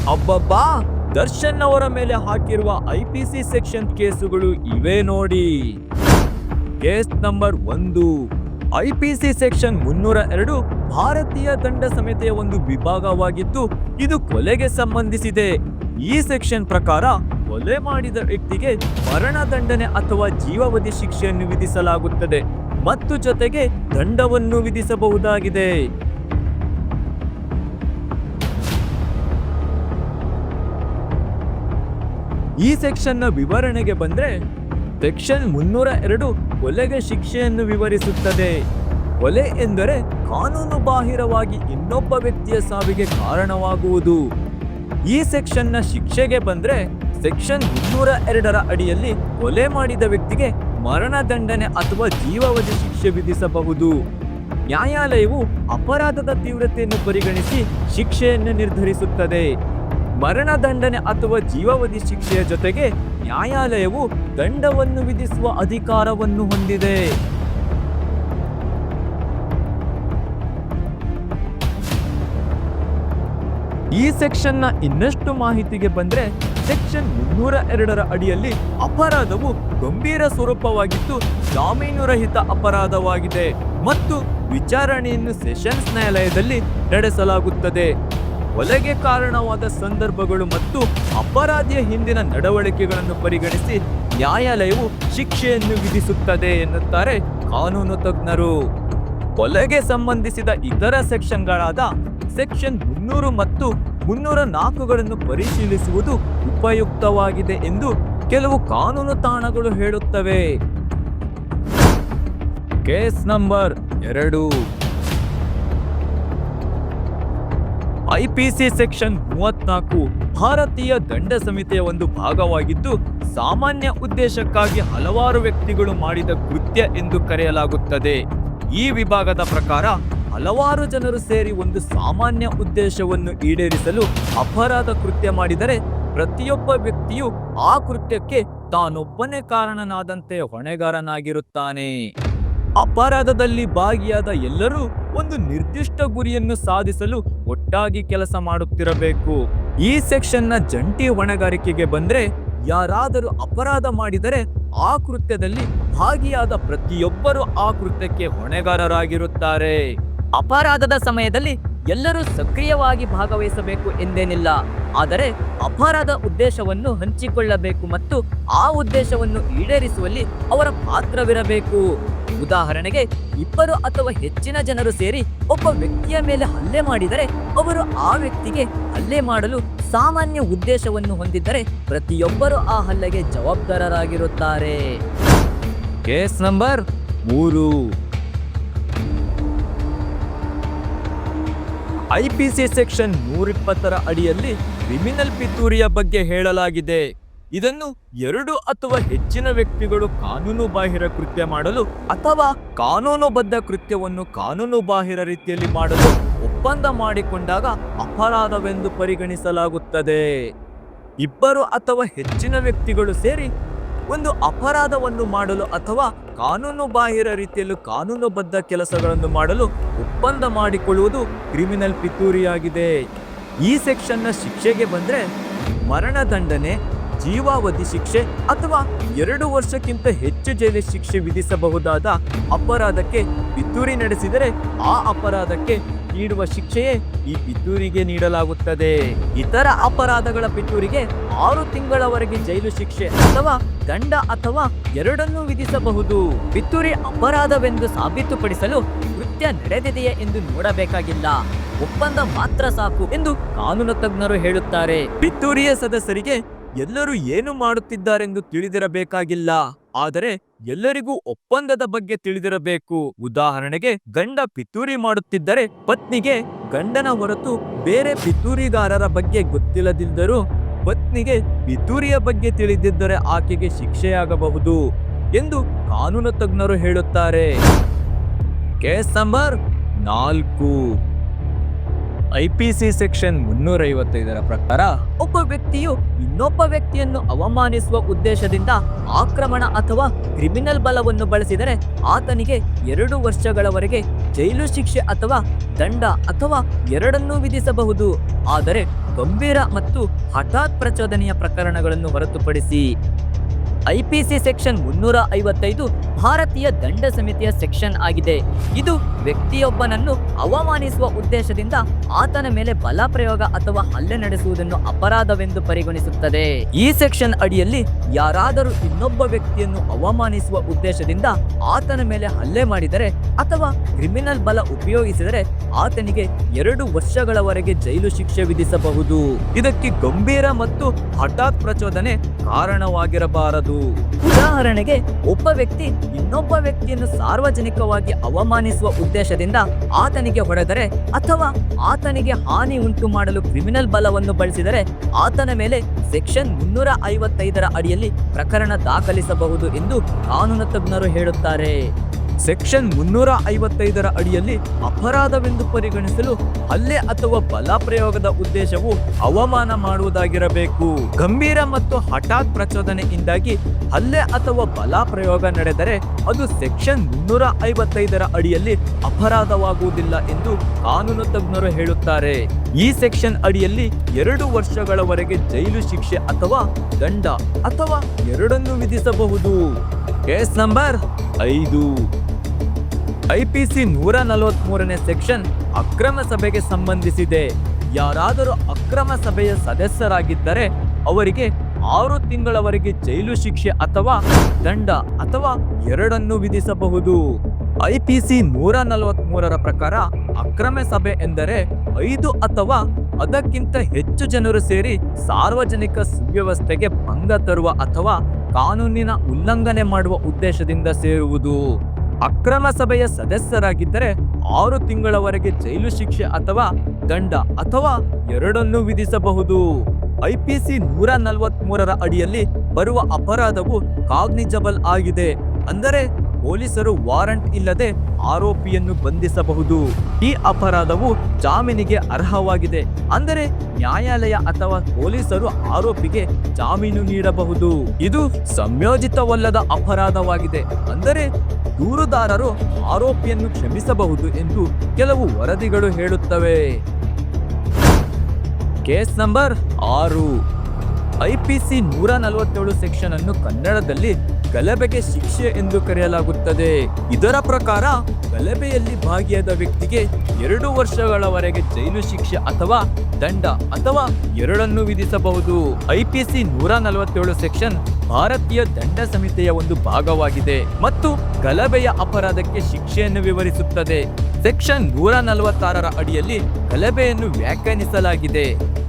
ಅಬ್ಬಬ್ಬಾ, ದರ್ಶನ್ ಅವರ ಮೇಲೆ ಹಾಕಿರುವ ಐಪಿಸಿ ಸೆಕ್ಷನ್ ಕೇಸುಗಳು ಇವೆ ನೋಡಿ. Case number 1. ಐಪಿಸಿ ಸೆಕ್ಷನ್ 302 ಭಾರತೀಯ ದಂಡ ಸಂಹಿತೆಯ ಒಂದು ವಿಭಾಗವಾಗಿದ್ದು ಇದು ಕೊಲೆಗೆ ಸಂಬಂಧಿಸಿದೆ. ಈ ಸೆಕ್ಷನ್ ಪ್ರಕಾರ ಕೊಲೆ ಮಾಡಿದ ವ್ಯಕ್ತಿಗೆ ಮರಣದಂಡನೆ ಅಥವಾ ಜೀವಾವಧಿ ಶಿಕ್ಷೆಯನ್ನು ವಿಧಿಸಲಾಗುತ್ತದೆ ಮತ್ತು ಜೊತೆಗೆ ದಂಡವನ್ನು ವಿಧಿಸಬಹುದಾಗಿದೆ. ಈ ಸೆಕ್ಷನ್ನ ವಿವರಣೆಗೆ ಬಂದ್ರೆ, ಸೆಕ್ಷನ್ 302 ಕೊಲೆಗೆ ಶಿಕ್ಷೆಯನ್ನು ವಿವರಿಸುತ್ತದೆ. ಕೊಲೆ ಎಂದರೆ ಕಾನೂನು ಬಾಹಿರವಾಗಿ ಇನ್ನೊಬ್ಬ ವ್ಯಕ್ತಿಯ ಸಾವಿಗೆ ಕಾರಣವಾಗುವುದು. ಈ ಸೆಕ್ಷನ್ನ ಶಿಕ್ಷೆಗೆ ಬಂದ್ರೆ, ಸೆಕ್ಷನ್ 302ರ ಅಡಿಯಲ್ಲಿ ಕೊಲೆ ಮಾಡಿದ ವ್ಯಕ್ತಿಗೆ ಮರಣದಂಡನೆ ಅಥವಾ ಜೀವಾವಧಿ ಶಿಕ್ಷೆ ವಿಧಿಸಬಹುದು. ನ್ಯಾಯಾಲಯವು ಅಪರಾಧದ ತೀವ್ರತೆಯನ್ನು ಪರಿಗಣಿಸಿ ಶಿಕ್ಷೆಯನ್ನು ನಿರ್ಧರಿಸುತ್ತದೆ. ಮರಣದಂಡನೆ ಅಥವಾ ಜೀವಾವಧಿ ಶಿಕ್ಷೆಯ ಜೊತೆಗೆ ನ್ಯಾಯಾಲಯವು ದಂಡವನ್ನು ವಿಧಿಸುವ ಅಧಿಕಾರವನ್ನು ಹೊಂದಿದೆ. ಈ ಸೆಕ್ಷನ್ನ ಇನ್ನಷ್ಟು ಮಾಹಿತಿಗೆ ಬಂದ್ರೆ, ಸೆಕ್ಷನ್ 302ರ ಅಡಿಯಲ್ಲಿ ಅಪರಾಧವು ಗಂಭೀರ ಸ್ವರೂಪವಾಗಿದ್ದು ಜಾಮೀನುರಹಿತ ಅಪರಾಧವಾಗಿದೆ ಮತ್ತು ವಿಚಾರಣೆಯನ್ನು ಸೆಷನ್ಸ್ ನ್ಯಾಯಾಲಯದಲ್ಲಿ ನಡೆಸಲಾಗುತ್ತದೆ. ಕೊಲೆಗೆ ಕಾರಣವಾದ ಸಂದರ್ಭಗಳು ಮತ್ತು ಅಪರಾಧಿಯ ಹಿಂದಿನ ನಡವಳಿಕೆಗಳನ್ನು ಪರಿಗಣಿಸಿ ನ್ಯಾಯಾಲಯವು ಶಿಕ್ಷೆಯನ್ನು ವಿಧಿಸುತ್ತದೆ ಎನ್ನುತ್ತಾರೆ ಕಾನೂನು ತಜ್ಞರು. ಕೊಲೆಗೆ ಸಂಬಂಧಿಸಿದ ಇತರ ಸೆಕ್ಷನ್ಗಳಾದ ಸೆಕ್ಷನ್ 300 ಮತ್ತು 304ಗಳನ್ನು ಪರಿಶೀಲಿಸುವುದು ಉಪಯುಕ್ತವಾಗಿದೆ ಎಂದು ಕೆಲವು ಕಾನೂನು ತಾಣಗಳು ಹೇಳುತ್ತವೆ. Case number 2. ಐಪಿಸಿ ಸೆಕ್ಷನ್ 34 ಭಾರತೀಯ ದಂಡ ಸಂಹಿತೆಯ ಒಂದು ಭಾಗವಾಗಿದ್ದು ಸಾಮಾನ್ಯ ಉದ್ದೇಶಕ್ಕಾಗಿ ಹಲವಾರು ವ್ಯಕ್ತಿಗಳು ಮಾಡಿದ ಕೃತ್ಯ ಎಂದು ಕರೆಯಲಾಗುತ್ತದೆ. ಈ ವಿಭಾಗದ ಪ್ರಕಾರ ಹಲವಾರು ಜನರು ಸೇರಿ ಒಂದು ಸಾಮಾನ್ಯ ಉದ್ದೇಶವನ್ನು ಈಡೇರಿಸಲು ಅಪರಾಧ ಕೃತ್ಯ ಮಾಡಿದರೆ ಪ್ರತಿಯೊಬ್ಬ ವ್ಯಕ್ತಿಯು ಆ ಕೃತ್ಯಕ್ಕೆ ತಾನೊಬ್ಬನೇ ಕಾರಣನಾದಂತೆ ಹೊಣೆಗಾರನಾಗಿರುತ್ತಾನೆ. ಅಪರಾಧದಲ್ಲಿ ಭಾಗಿಯಾದ ಎಲ್ಲರೂ ಒಂದು ನಿರ್ದಿಷ್ಟ ಗುರಿಯನ್ನು ಸಾಧಿಸಲು ಒಟ್ಟಾಗಿ ಕೆಲಸ ಮಾಡುತ್ತಿರಬೇಕು. ಈ ಸೆಕ್ಷನ್ನ ಜಂಟಿ ಹೊಣೆಗಾರಿಕೆಗೆ ಬಂದ್ರೆ, ಯಾರಾದರೂ ಅಪರಾಧ ಮಾಡಿದರೆ ಆ ಕೃತ್ಯದಲ್ಲಿ ಭಾಗಿಯಾದ ಪ್ರತಿಯೊಬ್ಬರು ಆ ಕೃತ್ಯಕ್ಕೆ ಹೊಣೆಗಾರರಾಗಿರುತ್ತಾರೆ. ಅಪರಾಧದ ಸಮಯದಲ್ಲಿ ಎಲ್ಲರೂ ಸಕ್ರಿಯವಾಗಿ ಭಾಗವಹಿಸಬೇಕು ಎಂದೇನಿಲ್ಲ, ಆದರೆ ಅಪರಾಧ ಉದ್ದೇಶವನ್ನು ಹಂಚಿಕೊಳ್ಳಬೇಕು ಮತ್ತು ಆ ಉದ್ದೇಶವನ್ನು ಈಡೇರಿಸುವಲ್ಲಿ ಅವರ ಪಾತ್ರವಿರಬೇಕು. ಉದಾಹರಣೆಗೆ, 2 ಅಥವಾ ಹೆಚ್ಚಿನ ಜನರು ಸೇರಿ ಒಬ್ಬ ವ್ಯಕ್ತಿಯ ಮೇಲೆ ಹಲ್ಲೆ ಮಾಡಿದರೆ ಅವರು ಆ ವ್ಯಕ್ತಿಗೆ ಹಲ್ಲೆ ಮಾಡಲು ಸಾಮಾನ್ಯ ಉದ್ದೇಶವನ್ನು ಹೊಂದಿದ್ದರೆ ಪ್ರತಿಯೊಬ್ಬರು ಆ ಹಲ್ಲೆಗೆ ಜವಾಬ್ದಾರರಾಗಿರುತ್ತಾರೆ. Case number 3. ಐಪಿಸಿ ಸೆಕ್ಷನ್ 120ರ ಅಡಿಯಲ್ಲಿ ಕ್ರಿಮಿನಲ್ ಪಿತೂರಿಯ ಬಗ್ಗೆ ಹೇಳಲಾಗಿದೆ. ಇದನ್ನು 2 ಅಥವಾ ಹೆಚ್ಚಿನ ವ್ಯಕ್ತಿಗಳು ಕಾನೂನು ಬಾಹಿರ ಕೃತ್ಯ ಮಾಡಲು ಅಥವಾ ಕಾನೂನುಬದ್ಧ ಕೃತ್ಯವನ್ನು ಕಾನೂನು ಬಾಹಿರ ರೀತಿಯಲ್ಲಿ ಮಾಡಲು ಒಪ್ಪಂದ ಮಾಡಿಕೊಂಡಾಗ ಅಪರಾಧವೆಂದು ಪರಿಗಣಿಸಲಾಗುತ್ತದೆ. 2 ಅಥವಾ ಹೆಚ್ಚಿನ ವ್ಯಕ್ತಿಗಳು ಸೇರಿ ಒಂದು ಅಪರಾಧವನ್ನು ಮಾಡಲು ಅಥವಾ ಕಾನೂನು ಬಾಹಿರ ರೀತಿಯಲ್ಲಿ ಕಾನೂನುಬದ್ಧ ಕೆಲಸಗಳನ್ನು ಮಾಡಲು ಒಪ್ಪಂದ ಮಾಡಿಕೊಳ್ಳುವುದು ಕ್ರಿಮಿನಲ್ ಪಿತೂರಿಯಾಗಿದೆ. ಈ ಸೆಕ್ಷನ್ನ ಶಿಕ್ಷೆಗೆ ಬಂದ್ರೆ, ಮರಣದಂಡನೆ, ಜೀವಾವಧಿ ಶಿಕ್ಷೆ ಅಥವಾ 2 ವರ್ಷಕ್ಕಿಂತ ಹೆಚ್ಚು ಜೈಲು ಶಿಕ್ಷೆ ವಿಧಿಸಬಹುದಾದ ಅಪರಾಧಕ್ಕೆ ಪಿತೂರಿ ನಡೆಸಿದರೆ ಆ ಅಪರಾಧಕ್ಕೆ ನೀಡುವ ಶಿಕ್ಷೆಯೇ ಈ ಪಿತೂರಿಗೆ ನೀಡಲಾಗುತ್ತದೆ. ಇತರ ಅಪರಾಧಗಳ ಪಿತೂರಿಗೆ 6 ತಿಂಗಳವರೆಗೆ ಜೈಲು ಶಿಕ್ಷೆ ಅಥವಾ ದಂಡ ಅಥವಾ ಎರಡನ್ನೂ ವಿಧಿಸಬಹುದು. ಪಿತೂರಿ ಅಪರಾಧವೆಂದು ಸಾಬೀತುಪಡಿಸಲು ಕೃತ್ಯ ನಡೆದಿದೆಯೇ ಎಂದು ನೋಡಬೇಕಾಗಿಲ್ಲ, ಒಪ್ಪಂದ ಮಾತ್ರ ಸಾಕು ಎಂದು ಕಾನೂನು ತಜ್ಞರು ಹೇಳುತ್ತಾರೆ. ಪಿತೂರಿಯ ಸದಸ್ಯರಿಗೆ ಎಲ್ಲರೂ ಏನು ಮಾಡುತ್ತಿದ್ದಾರೆಂದು ತಿಳಿದಿರಬೇಕಾಗಿಲ್ಲ, ಆದರೆ ಎಲ್ಲರಿಗೂ ಒಪ್ಪಂದದ ಬಗ್ಗೆ ತಿಳಿದಿರಬೇಕು. ಉದಾಹರಣೆಗೆ, ಗಂಡ ಪಿತೂರಿ ಮಾಡುತ್ತಿದ್ದರೆ ಪತ್ನಿಗೆ ಗಂಡನ ಹೊರತು ಬೇರೆ ಪಿತೂರಿಗಾರರ ಬಗ್ಗೆ ಗೊತ್ತಿಲ್ಲದಿದ್ದರೂ ಪತ್ನಿಗೆ ಪಿತೂರಿಯ ಬಗ್ಗೆ ತಿಳಿದಿದ್ದರೆ ಆಕೆಗೆ ಶಿಕ್ಷೆಯಾಗಬಹುದು ಎಂದು ಕಾನೂನು ತಜ್ಞರು ಹೇಳುತ್ತಾರೆ. Case number 4. IPC ಸೆಕ್ಷನ್ 355 ಪ್ರಕಾರ ಒಬ್ಬ ವ್ಯಕ್ತಿಯು ಇನ್ನೊಬ್ಬ ವ್ಯಕ್ತಿಯನ್ನು ಅವಮಾನಿಸುವ ಉದ್ದೇಶದಿಂದ ಆಕ್ರಮಣ ಅಥವಾ ಕ್ರಿಮಿನಲ್ ಬಲವನ್ನು ಬಳಸಿದರೆ ಆತನಿಗೆ 2 ವರ್ಷಗಳವರೆಗೆ ಜೈಲು ಶಿಕ್ಷೆ ಅಥವಾ ದಂಡ ಅಥವಾ ಎರಡನ್ನೂ ವಿಧಿಸಬಹುದು. ಆದರೆ ಗಂಭೀರ ಮತ್ತು ಹಠಾತ್ ಪ್ರಚೋದನೆಯ ಪ್ರಕರಣಗಳನ್ನು ಹೊರತುಪಡಿಸಿ. IPC ಸೆಕ್ಷನ್ 355 ಭಾರತೀಯ ದಂಡ ಸಮಿತಿಯ ಸೆಕ್ಷನ್ ಆಗಿದೆ. ಇದು ವ್ಯಕ್ತಿಯೊಬ್ಬನನ್ನು ಅವಮಾನಿಸುವ ಉದ್ದೇಶದಿಂದ ಆತನ ಮೇಲೆ ಬಲ ಪ್ರಯೋಗ ಅಥವಾ ಹಲ್ಲೆ ನಡೆಸುವುದನ್ನು ಅಪರಾಧವೆಂದು ಪರಿಗಣಿಸುತ್ತದೆ. ಈ ಸೆಕ್ಷನ್ ಅಡಿಯಲ್ಲಿ ಯಾರಾದರೂ ಇನ್ನೊಬ್ಬ ವ್ಯಕ್ತಿಯನ್ನು ಅವಮಾನಿಸುವ ಉದ್ದೇಶದಿಂದ ಆತನ ಮೇಲೆ ಹಲ್ಲೆ ಮಾಡಿದರೆ ಅಥವಾ ಕ್ರಿಮಿನಲ್ ಬಲ ಉಪಯೋಗಿಸಿದರೆ ಆತನಿಗೆ 2 ವರ್ಷಗಳವರೆಗೆ ಜೈಲು ಶಿಕ್ಷೆ ವಿಧಿಸಬಹುದು. ಇದಕ್ಕೆ ಗಂಭೀರ ಮತ್ತು ಹಠಾತ್ ಪ್ರಚೋದನೆ ಕಾರಣವಾಗಿರಬಾರದು. ಉದಾಹರಣೆಗೆ, ಒಬ್ಬ ವ್ಯಕ್ತಿ ಇನ್ನೊಬ್ಬ ವ್ಯಕ್ತಿಯನ್ನು ಸಾರ್ವಜನಿಕವಾಗಿ ಅವಮಾನಿಸುವ ಉದ್ದೇಶದಿಂದ ಆತನಿಗೆ ಹೊಡೆದರೆ ಅಥವಾ ಆತನಿಗೆ ಹಾನಿ ಉಂಟು ಮಾಡಲು ಕ್ರಿಮಿನಲ್ ಬಲವನ್ನು ಬಳಸಿದರೆ ಆತನ ಮೇಲೆ ಸೆಕ್ಷನ್ 355 ಅಡಿಯಲ್ಲಿ ಪ್ರಕರಣ ದಾಖಲಿಸಬಹುದು ಎಂದು ಕಾನೂನು ತಜ್ಞರು ಹೇಳುತ್ತಾರೆ. ಸೆಕ್ಷನ್ 355 ಅಡಿಯಲ್ಲಿ ಅಪರಾಧವೆಂದು ಪರಿಗಣಿಸಲು ಹಲ್ಲೆ ಅಥವಾ ಬಲ ಪ್ರಯೋಗದ ಉದ್ದೇಶವು ಅವಮಾನ ಮಾಡುವುದಾಗಿರಬೇಕು. ಗಂಭೀರ ಮತ್ತು ಹಠಾತ್ ಪ್ರಚೋದನೆಯಿಂದಾಗಿ ಹಲ್ಲೆ ಅಥವಾ ಬಲ ಪ್ರಯೋಗ ನಡೆದರೆ ಅದು ಸೆಕ್ಷನ್ 355 ಅಡಿಯಲ್ಲಿ ಅಪರಾಧವಾಗುವುದಿಲ್ಲ ಎಂದು ಕಾನೂನು ತಜ್ಞರು ಹೇಳುತ್ತಾರೆ. ಈ ಸೆಕ್ಷನ್ ಅಡಿಯಲ್ಲಿ 2 ವರ್ಷಗಳವರೆಗೆ ಜೈಲು ಶಿಕ್ಷೆ ಅಥವಾ ದಂಡ ಅಥವಾ ಎರಡನ್ನೂ ವಿಧಿಸಬಹುದು. Case number 5. IPC 143ನೇ ಸೆಕ್ಷನ್ ಅಕ್ರಮ ಸಭೆಗೆ ಸಂಬಂಧಿಸಿದೆ. ಯಾರಾದರೂ ಅಕ್ರಮ ಸಭೆಯ ಸದಸ್ಯರಾಗಿದ್ದರೆ ಅವರಿಗೆ 6 ತಿಂಗಳವರೆಗೆ ಜೈಲು ಶಿಕ್ಷೆ ಅಥವಾ ದಂಡ ಅಥವಾ ಎರಡನ್ನೂ ವಿಧಿಸಬಹುದು. IPC 143ರ ಪ್ರಕಾರ ಅಕ್ರಮ ಸಭೆ ಎಂದರೆ 5 ಅಥವಾ ಅದಕ್ಕಿಂತ ಹೆಚ್ಚು ಜನರು ಸೇರಿ ಸಾರ್ವಜನಿಕ ಸುವ್ಯವಸ್ಥೆಗೆ ಭಂಗ ತರುವ ಅಥವಾ ಕಾನೂನಿನ ಉಲ್ಲಂಘನೆ ಮಾಡುವ ಉದ್ದೇಶದಿಂದ ಸೇರುವುದು. ಅಕ್ರಮ ಸಭೆಯ ಸದಸ್ಯರಾಗಿದ್ದರೆ 6 ತಿಂಗಳವರೆಗೆ ಜೈಲು ಶಿಕ್ಷೆ ಅಥವಾ ದಂಡ ಅಥವಾ ಎರಡನ್ನೂ ವಿಧಿಸಬಹುದು. IPC 143ರ ಅಡಿಯಲ್ಲಿ ಬರುವ ಅಪರಾಧವು ಕಾಗ್ನಿಜಬಲ್ ಆಗಿದೆ. ಅಂದರೆ ಪೊಲೀಸರು ವಾರಂಟ್ ಇಲ್ಲದೆ ಆರೋಪಿಯನ್ನು ಬಂಧಿಸಬಹುದು. ಈ ಅಪರಾಧವು ಜಾಮೀನಿಗೆ ಅರ್ಹವಾಗಿದೆ. ಅಂದರೆ ನ್ಯಾಯಾಲಯ ಅಥವಾ ಪೊಲೀಸರು ಆರೋಪಿಗೆ ಜಾಮೀನು ನೀಡಬಹುದು. ಇದು ಸಂಯೋಜಿತವಲ್ಲದ ಅಪರಾಧವಾಗಿದೆ. ಅಂದರೆ ದೂರುದಾರರು ಆರೋಪಿಯನ್ನು ಕ್ಷಮಿಸಬಹುದು ಎಂದು ಕೆಲವು ವರದಿಗಳು ಹೇಳುತ್ತವೆ. Case number 6. IPC 147 ಸೆಕ್ಷನ್ ಅನ್ನು ಕನ್ನಡದಲ್ಲಿ ಗಲಭೆಗೆ ಶಿಕ್ಷೆ ಎಂದು ಕರೆಯಲಾಗುತ್ತದೆ. ಇದರ ಪ್ರಕಾರ ಗಲಭೆಯಲ್ಲಿ ಭಾಗಿಯಾದ ವ್ಯಕ್ತಿಗೆ 2 ವರ್ಷಗಳವರೆಗೆ ಜೈಲು ಶಿಕ್ಷೆ ಅಥವಾ ದಂಡ ಅಥವಾ ಎರಡನ್ನೂ ವಿಧಿಸಬಹುದು. IPC 147 ಸೆಕ್ಷನ್ ಭಾರತೀಯ ದಂಡ ಸಂಹಿತೆಯ ಒಂದು ಭಾಗವಾಗಿದೆ ಮತ್ತು ಗಲಭೆಯ ಅಪರಾಧಕ್ಕೆ ಶಿಕ್ಷೆಯನ್ನು ವಿವರಿಸುತ್ತದೆ. ಸೆಕ್ಷನ್ 146ರ ಅಡಿಯಲ್ಲಿ ಗಲಭೆಯನ್ನು ವ್ಯಾಖ್ಯಾನಿಸಲಾಗಿದೆ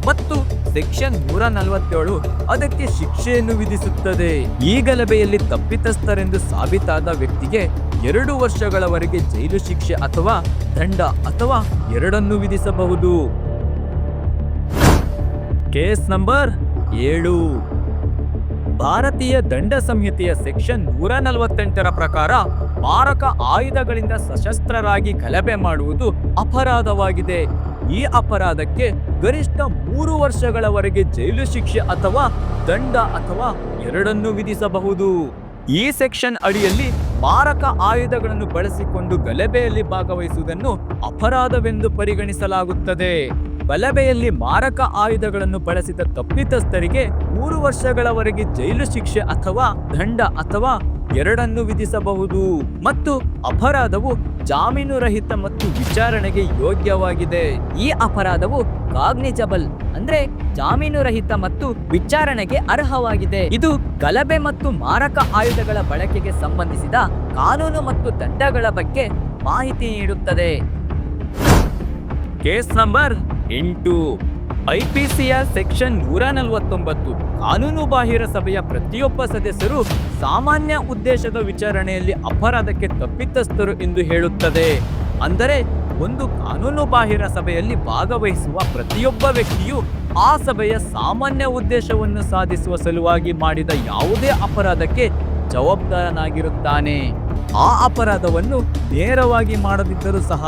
ಮತ್ತು ಸೆಕ್ಷನ್ 147 ಅದಕ್ಕೆ ಶಿಕ್ಷೆಯನ್ನು ವಿಧಿಸುತ್ತದೆ. ಈ ಗಲಭೆಯಲ್ಲಿ ತಪ್ಪಿತಸ್ಥರೆಂದು ಸಾಬೀತಾದ ವ್ಯಕ್ತಿಗೆ 2 ವರ್ಷಗಳವರೆಗೆ ಜೈಲು ಶಿಕ್ಷೆ ಅಥವಾ ದಂಡ ಅಥವಾ ಎರಡನ್ನೂ ವಿಧಿಸಬಹುದು. Case number 7. ಭಾರತೀಯ ದಂಡ ಸಂಹಿತೆಯ ಸೆಕ್ಷನ್ 148ರ ಪ್ರಕಾರ ಮಾರಕ ಆಯುಧಗಳಿಂದ ಸಶಸ್ತ್ರರಾಗಿ ಗಲಭೆ ಮಾಡುವುದು ಅಪರಾಧವಾಗಿದೆ. ಈ ಅಪರಾಧಕ್ಕೆ ಗರಿಷ್ಠ 3 ವರ್ಷಗಳವರೆಗೆ ಜೈಲು ಶಿಕ್ಷೆ ಅಥವಾ ದಂಡ ಅಥವಾ ಎರಡನ್ನೂ ವಿಧಿಸಬಹುದು. ಈ ಸೆಕ್ಷನ್ ಅಡಿಯಲ್ಲಿ ಮಾರಕ ಆಯುಧಗಳನ್ನು ಬಳಸಿಕೊಂಡು ಗಲಭೆಯಲ್ಲಿ ಭಾಗವಹಿಸುವುದನ್ನು ಅಪರಾಧವೆಂದು ಪರಿಗಣಿಸಲಾಗುತ್ತದೆ. ಗಲಭೆಯಲ್ಲಿ ಮಾರಕ ಆಯುಧಗಳನ್ನು ಬಳಸಿದ ತಪ್ಪಿತಸ್ಥರಿಗೆ 3 ವರ್ಷಗಳವರೆಗೆ ಜೈಲು ಶಿಕ್ಷೆ ಅಥವಾ ದಂಡ ಅಥವಾ ಎರಡನ್ನೂ ವಿಧಿಸಬಹುದು ಮತ್ತು ಅಪರಾಧವು ಜಾಮೀನು ರಹಿತ ಮತ್ತು ವಿಚಾರಣೆಗೆ ಯೋಗ್ಯವಾಗಿದೆ. ಈ ಅಪರಾಧವು ಕಾಗ್ನಿಜಬಲ್ ಅಂದ್ರೆ ಜಾಮೀನು ರಹಿತ ಮತ್ತು ವಿಚಾರಣೆಗೆ ಅರ್ಹವಾಗಿದೆ. ಇದು ಗಲಭೆ ಮತ್ತು ಮಾರಕ ಆಯುಧಗಳ ಬಳಕೆಗೆ ಸಂಬಂಧಿಸಿದ ಕಾನೂನು ಮತ್ತು ದಂಡಗಳ ಬಗ್ಗೆ ಮಾಹಿತಿ ನೀಡುತ್ತದೆ. Case number 8. IPCಯ ಸೆಕ್ಷನ್ 149 ಕಾನೂನು ಬಾಹಿರ ಸಭೆಯ ಪ್ರತಿಯೊಬ್ಬ ಸದಸ್ಯರು ಸಾಮಾನ್ಯ ಉದ್ದೇಶದ ವಿಚಾರಣೆಯಲ್ಲಿ ಅಪರಾಧಕ್ಕೆ ತಪ್ಪಿತಸ್ಥರು ಎಂದು ಹೇಳುತ್ತದೆ. ಅಂದರೆ ಒಂದು ಕಾನೂನು ಬಾಹಿರ ಸಭೆಯಲ್ಲಿ ಭಾಗವಹಿಸುವ ಪ್ರತಿಯೊಬ್ಬ ವ್ಯಕ್ತಿಯು ಆ ಸಭೆಯ ಸಾಮಾನ್ಯ ಉದ್ದೇಶವನ್ನು ಸಾಧಿಸುವ ಸಲುವಾಗಿ ಮಾಡಿದ ಯಾವುದೇ ಅಪರಾಧಕ್ಕೆ ಜವಾಬ್ದಾರನಾಗಿರುತ್ತಾನೆ. ಆ ಅಪರಾಧವನ್ನು ನೇರವಾಗಿ ಮಾಡದಿದ್ದರೂ ಸಹ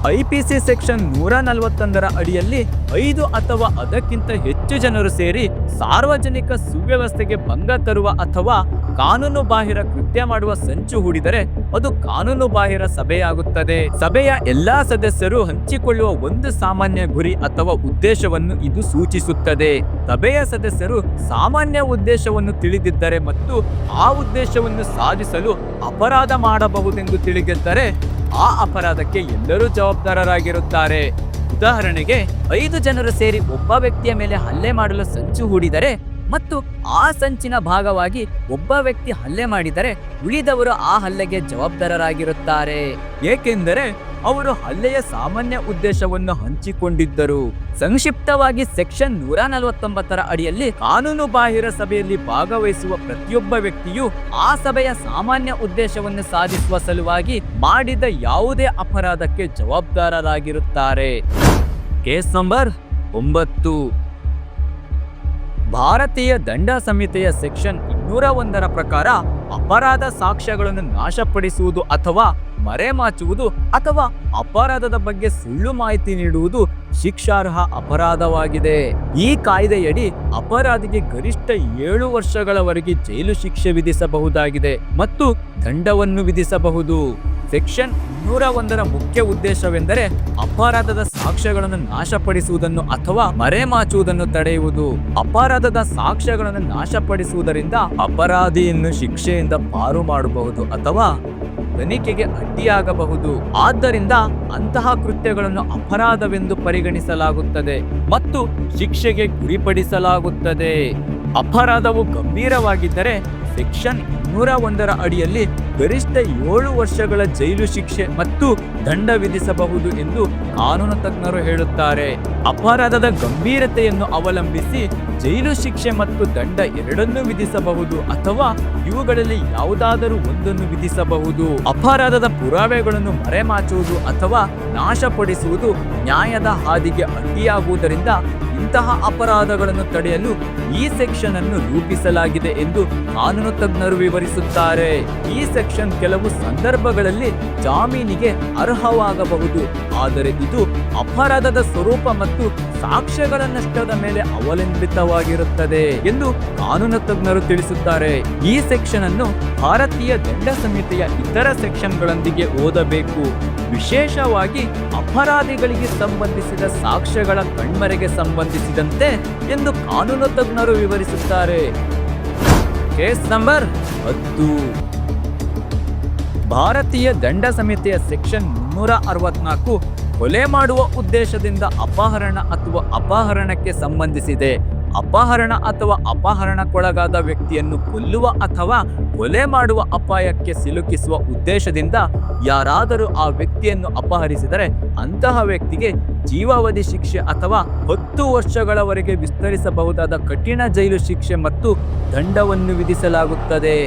IPC ಸೆಕ್ಷನ್ 141 ಅಡಿಯಲ್ಲಿ 5 ಅಥವಾ ಅದಕ್ಕಿಂತ ಹೆಚ್ಚು ಜನರು ಸೇರಿ ಸಾರ್ವಜನಿಕ ಸುವ್ಯವಸ್ಥೆಗೆ ಭಂಗ ತರುವ ಅಥವಾ ಕಾನೂನು ಬಾಹಿರ ಕೃತ್ಯ ಮಾಡುವ ಸಂಚು ಹೂಡಿದರೆ ಅದು ಕಾನೂನು ಬಾಹಿರ ಸಭೆಯಾಗುತ್ತದೆ. ಸಭೆಯ ಎಲ್ಲಾ ಸದಸ್ಯರು ಹಂಚಿಕೊಳ್ಳುವ ಒಂದು ಸಾಮಾನ್ಯ ಗುರಿ ಅಥವಾ ಉದ್ದೇಶವನ್ನು ಇದು ಸೂಚಿಸುತ್ತದೆ. ಸಭೆಯ ಸದಸ್ಯರು ಸಾಮಾನ್ಯ ಉದ್ದೇಶವನ್ನು ತಿಳಿದಿದ್ದರೆ ಮತ್ತು ಆ ಉದ್ದೇಶವನ್ನು ಸಾಧಿಸಲು ಅಪರಾಧ ಮಾಡಬಹುದೆಂದು ತಿಳಿದಿದ್ದರೆ ಆ ಅಪರಾಧಕ್ಕೆ ಎಲ್ಲರೂ ಜವಾಬ್ದಾರರಾಗಿರುತ್ತಾರೆ. ಉದಾಹರಣೆಗೆ 5 ಜನರು ಸೇರಿ ಒಬ್ಬ ವ್ಯಕ್ತಿಯ ಮೇಲೆ ಹಲ್ಲೆ ಮಾಡಲು ಸಂಚು ಹೂಡಿದರೆ ಮತ್ತು ಆ ಸಂಚಿನ ಭಾಗವಾಗಿ ಒಬ್ಬ ವ್ಯಕ್ತಿ ಹಲ್ಲೆ ಮಾಡಿದರೆ ಉಳಿದವರು ಆ ಹಲ್ಲೆಗೆ ಜವಾಬ್ದಾರರಾಗಿರುತ್ತಾರೆ, ಏಕೆಂದರೆ ಅವರು ಹಲ್ಲೆಯ ಸಾಮಾನ್ಯ ಉದ್ದೇಶವನ್ನು ಹಂಚಿಕೊಂಡಿದ್ದರು. ಸಂಕ್ಷಿಪ್ತವಾಗಿ ಸೆಕ್ಷನ್ 149 ಅಡಿಯಲ್ಲಿ ಕಾನೂನು ಬಾಹಿರ ಸಭೆಯಲ್ಲಿ ಭಾಗವಹಿಸುವ ಪ್ರತಿಯೊಬ್ಬ ವ್ಯಕ್ತಿಯು ಆ ಸಭೆಯ ಸಾಮಾನ್ಯ ಉದ್ದೇಶವನ್ನು ಸಾಧಿಸುವ ಸಲುವಾಗಿ ಮಾಡಿದ ಯಾವುದೇ ಅಪರಾಧಕ್ಕೆ ಜವಾಬ್ದಾರರಾಗಿರುತ್ತಾರೆ. Case number 9. ಭಾರತೀಯ ದಂಡ ಸಂಹಿತೆಯ ಸೆಕ್ಷನ್ 201 ಪ್ರಕಾರ ಅಪರಾಧ ಸಾಕ್ಷ್ಯಗಳನ್ನು ನಾಶಪಡಿಸುವುದು ಅಥವಾ ಮರೆಮಾಚುವುದು ಅಥವಾ ಅಪರಾಧದ ಬಗ್ಗೆ ಸುಳ್ಳು ಮಾಹಿತಿ ನೀಡುವುದು ಶಿಕ್ಷಾರ್ಹ ಅಪರಾಧವಾಗಿದೆ. ಈ ಕಾಯ್ದೆಯಡಿ ಅಪರಾಧಿಗೆ ಗರಿಷ್ಠ 7 ವರ್ಷಗಳವರೆಗೆ ಜೈಲು ಶಿಕ್ಷೆ ವಿಧಿಸಬಹುದಾಗಿದೆ ಮತ್ತು ದಂಡವನ್ನು ವಿಧಿಸಬಹುದು. ಸೆಕ್ಷನ್ 201 ಮುಖ್ಯ ಉದ್ದೇಶವೆಂದರೆ ಅಪರಾಧದ ಸಾಕ್ಷ್ಯಗಳನ್ನು ನಾಶಪಡಿಸುವುದನ್ನು ಅಥವಾ ಮರೆಮಾಚುವುದನ್ನು ತಡೆಯುವುದು. ಅಪರಾಧದ ಸಾಕ್ಷ್ಯಗಳನ್ನು ನಾಶಪಡಿಸುವುದರಿಂದ ಅಪರಾಧಿಯನ್ನು ಶಿಕ್ಷೆಯಿಂದ ಪಾರು ಮಾಡಬಹುದು ಅಥವಾ ತನಿಖೆಗೆ ಅಡ್ಡಿಯಾಗಬಹುದು. ಆದ್ದರಿಂದ ಅಂತಹ ಕೃತ್ಯಗಳನ್ನು ಅಪರಾಧವೆಂದು ಪರಿಗಣಿಸಲಾಗುತ್ತದೆ ಮತ್ತು ಶಿಕ್ಷೆಗೆ ಗುರಿಪಡಿಸಲಾಗುತ್ತದೆ. ಅಪರಾಧವು ಗಂಭೀರವಾಗಿದ್ದರೆ ಸೆಕ್ಷನ್ 201 ಅಡಿಯಲ್ಲಿ ಗರಿಷ್ಠ 7 ವರ್ಷಗಳ ಜೈಲು ಶಿಕ್ಷೆ ಮತ್ತು ದಂಡ ವಿಧಿಸಬಹುದು ಎಂದು ಕಾನೂನು ತಜ್ಞರು ಹೇಳುತ್ತಾರೆ. ಅಪರಾಧದ ಗಂಭೀರತೆಯನ್ನು ಅವಲಂಬಿಸಿ ಜೈಲು ಶಿಕ್ಷೆ ಮತ್ತು ದಂಡ ಎರಡನ್ನೂ ವಿಧಿಸಬಹುದು ಅಥವಾ ಇವುಗಳಲ್ಲಿ ಯಾವುದಾದರೂ ಒಂದನ್ನು ವಿಧಿಸಬಹುದು. ಅಪರಾಧದ ಪುರಾವೆಗಳನ್ನು ಮರೆಮಾಚುವುದು ಅಥವಾ ನಾಶಪಡಿಸುವುದು ನ್ಯಾಯದ ಹಾದಿಗೆ ಅಡ್ಡಿಯಾಗುವುದರಿಂದ ಇಂತಹ ಅಪರಾಧಗಳನ್ನು ತಡೆಯಲು ಈ ಸೆಕ್ಷನ್ ಅನ್ನು ರೂಪಿಸಲಾಗಿದೆ ಎಂದು ಕಾನೂನು ತಜ್ಞರು ವಿವರಿಸುತ್ತಾರೆ. ಈ ಸೆಕ್ಷನ್ ಕೆಲವು ಸಂದರ್ಭಗಳಲ್ಲಿ ಜಾಮೀನಿಗೆ ಅರ್ಹವಾಗಬಹುದು, ಆದರೆ ಇದು ಅಪರಾಧದ ಸ್ವರೂಪ ಮತ್ತು ಸಾಕ್ಷ್ಯಗಳ ನಷ್ಟದ ಮೇಲೆ ಅವಲಂಬಿತವಾಗಿರುತ್ತದೆ ಎಂದು ಕಾನೂನು ತಜ್ಞರು ತಿಳಿಸುತ್ತಾರೆ. ಈ ಸೆಕ್ಷನ್ ಅನ್ನು ಭಾರತೀಯ ದಂಡ ಸಂಹಿತೆಯ ಇತರ ಸೆಕ್ಷನ್ಗಳೊಂದಿಗೆ ಓದಬೇಕು, ವಿಶೇಷವಾಗಿ ಅಪರಾಧಿಗಳಿಗೆ ಸಂಬಂಧಿಸಿದ ಸಾಕ್ಷ್ಯಗಳ ಕಣ್ಮರೆಗೆ ಸಂಬಂಧಿಸಿದಂತೆ ಎಂದು ಕಾನೂನು ತಜ್ಞರು ವಿವರಿಸುತ್ತಾರೆ. Case number 10. ಭಾರತೀಯ ದಂಡ ಸಂಹಿತೆಯ ಸೆಕ್ಷನ್ 364 ಕೊಲೆ ಮಾಡುವ ಉದ್ದೇಶದಿಂದ ಅಪಹರಣ ಅಥವಾ ಅಪಹರಣಕ್ಕೆ ಸಂಬಂಧಿಸಿದೆ. ಅಪಹರಣ ಅಥವಾ ಅಪಹರಣಕ್ಕೊಳಗಾದ ವ್ಯಕ್ತಿಯನ್ನು ಕೊಲ್ಲುವ ಅಥವಾ ಕೊಲೆ ಮಾಡುವ ಅಪಾಯಕ್ಕೆ ಸಿಲುಕಿಸುವ ಉದ್ದೇಶದಿಂದ ಯಾರಾದರೂ ಆ ವ್ಯಕ್ತಿಯನ್ನು ಅಪಹರಿಸಿದರೆ ಅಂತಹ ವ್ಯಕ್ತಿಗೆ ಜೀವಾವಧಿ ಶಿಕ್ಷೆ ಅಥವಾ 10 ವರ್ಷಗಳವರೆಗೆ ವಿಸ್ತರಿಸಬಹುದಾದ ಕಠಿಣ ಜೈಲು ಶಿಕ್ಷೆ ಮತ್ತು ದಂಡವನ್ನು ವಿಧಿಸಲಾಗುತ್ತದೆ.